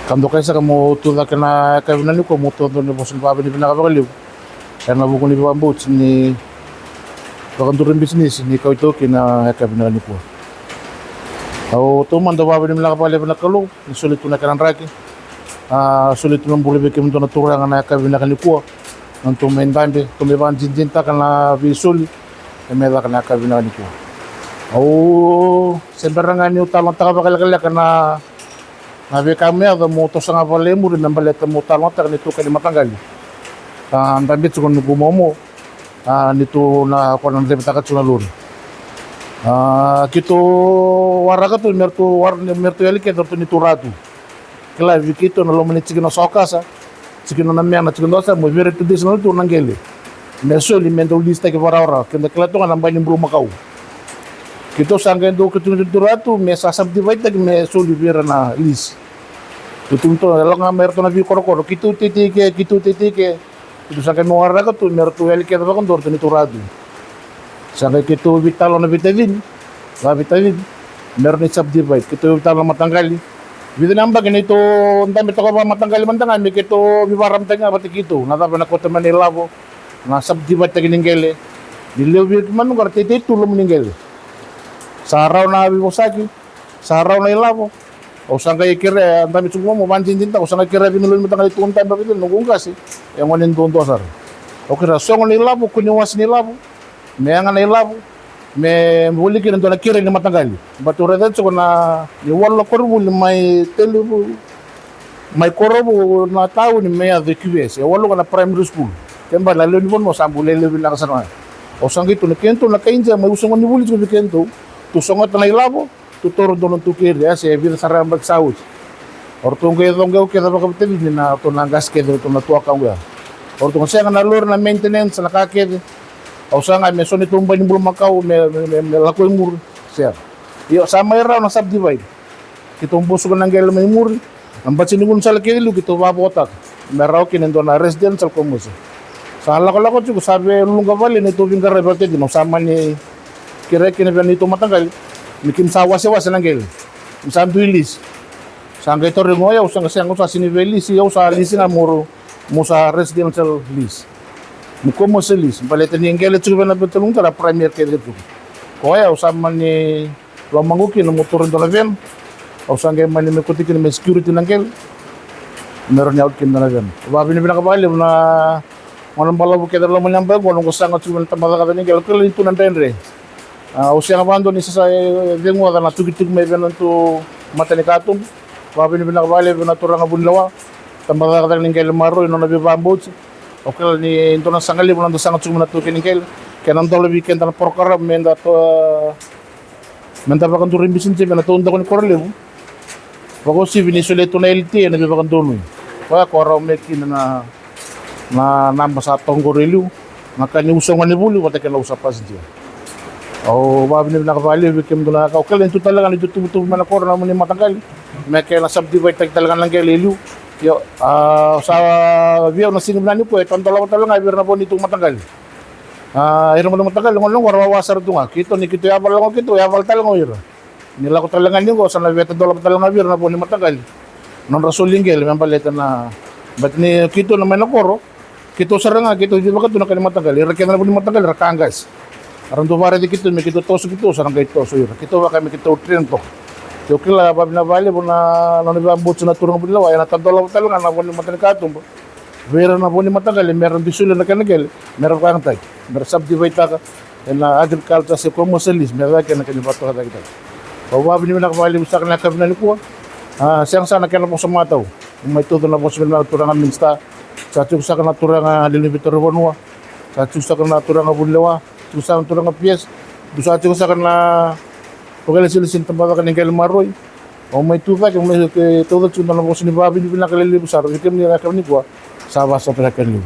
Kando kaisa kamo tula kana kavina ni ko mo to ni bosun pa ni bina ka liu. Kana buku ni bambu ni pakanturin bisnis ni kau itu kina kavina ni ko. Au to man do ba ni mala pale bina kalu ni sulit tuna kanan raki. Sulit tuna bule bekem to na tura kana kavina ni ko. Nanto main bande to me ban jinjinta kana visul me da kana kavina ni ko. Au sembarangan ni utang taka bakal kana nabi kami ada moto sanga vale muri na baleta moto alota nito kani matangali andambi tsugon gumomo nito na ko nan rebeta ka tsunalur kito waraga tu mertu yali ke dorto nito ratu kala vikito na lo mani tsigino sokasa tsigino na mena tsigino sa mo vere tu disno tu nangele meso limento lista ke wara kenda kala to na mbani bru makau kito sanga ndo kito nito ratu me sa subdivide tag me so livera na lis tutunto lang nga meron na view koro kitu titike itu sanga mo wara ka tu meron tu yali ke ba kon dorto nito ratu sanga kito vitalo na vitamin meron ni subdivide kito vitalo matanggali Bida namba ganito, ndami to ba matanggal man tanga mi kito biwaram tanga pati kito. Nata ba na ko Manila bo. Na subdivide tagi ninggele. Dilewi man ngar tete tulum ninggele. Sa araw na bibosaki, sa araw na ilabo. O sangka ikire ndami tsumo mo banjin dinta o sangka ikire binulun mo tanga itun time ba bidul nungong kasi. Yang wanin doon dosar. O kira song ni ilabo kunyawas ni ilabo. Meanga na ilabo. Me wuli kira ndo na kira ni matangali batura da tso na ni wala korbu ni mai telu mai korobu na tau ni me ave QS e wala na primary school kemba la le ni bon mo sambule le na kasana o sangi tu na kento na kainja mai usong ni wuli tso kento tu songot na ilabo tu toro donon tu kira se vir saramba saus ortung ke dongge ke da bakabte ni na to na gas ke to na tu akangwa ortung se na lor na maintenance na kakede o sanga me soni tumba ni Makau me lakoy mur siya yo sama era na subdivide kito buso ko nang gelo may mur ang batsin ngun sal kilo kito babotak meraw kinendo na residential commerce sala ko chuko sabi lunga vale ni tubing garabate di sama ni kire kine nito matagal mikim sawa siya sa nang gelo sam duilis sanga ito ringoya usang siyang sa sinivelis yo sa leasing amuro mo sa residential lease Mukomo selis, paleta ni engele tsuba na betulung tara premier ke detu. Koya usama ni lomanguki no motor ndo laven. Usanga mani me kotiki me security nangkel. Meron yaut kin na laven. Ba bini bina kabali na ngonon bala bu kedar lo manyamba ngonon kusanga tsuba tamaga ka ni gel kel itu nandendre. Usanga bando ni sa dengo da na tugitig me benan tu matani katum. Ba bini bina kabali na turanga bunlawa. Tamaga ka ni gel maro no na bambot. Okey ni into na sangali mo nando sangat cuma tu kinikel kenan to lebih kenta na porkara menda to menda pa kanto rimbisin si menda to unda ko ni korle bago si vinisule to na LT na ba kanto no kaya ko mekin na namba sa tonggo relu makani usong ni bulu wata kana usapas dia o ba bini na kabali bikem dula ka okey ito talaga ni tutu man ko na mo ni matanggal meke na subdivide talaga lang kay lelu yo sa view na sinimlan ni po tondolo talaga bir na po nitong matanggal iro mo matagal ngolong warwawasar to nga kito ni kito yabal ko kito yabal talaga iro nila ko talaga ni ko sa nabeta dolo talaga bir na po ni matagal non rasulingel men baleta na bat ni kito na manakoro kito saranga kito di ba to na kan matagal iro kena po ni matagal rakangas aron to pare di kito me kito toso kito sarang kito so iro kito ba kami kito trento yo kila ba binabali po na nanibambot sa naturang budilaw ay natandolaw talaga na po ni matanikatum vera na po ni matagal meron bisulan na kanagel meron kang tag meron subdivide ka na agriculture sa commercialis meron ka na kanibato ka tag pawabi ni nakabali sa kanila kabina ni ko siyang sana kaya po sa mga tao may todo na po sa mga turangan minsta sa tsuk sa kanaturangan lilibitor wanwa sa tsuk sa kanaturangan budilaw tsuk sa kanaturangan piyes sa tsuk sa kanaturangan Pagkala sila sintambaga kaning kay Maroy. O may tuwa kung may todo tsuno na po sinibabi ni pinakalilibo sa rin. Ikim ni nakam ni ko. Sawa sa pinakalilibo.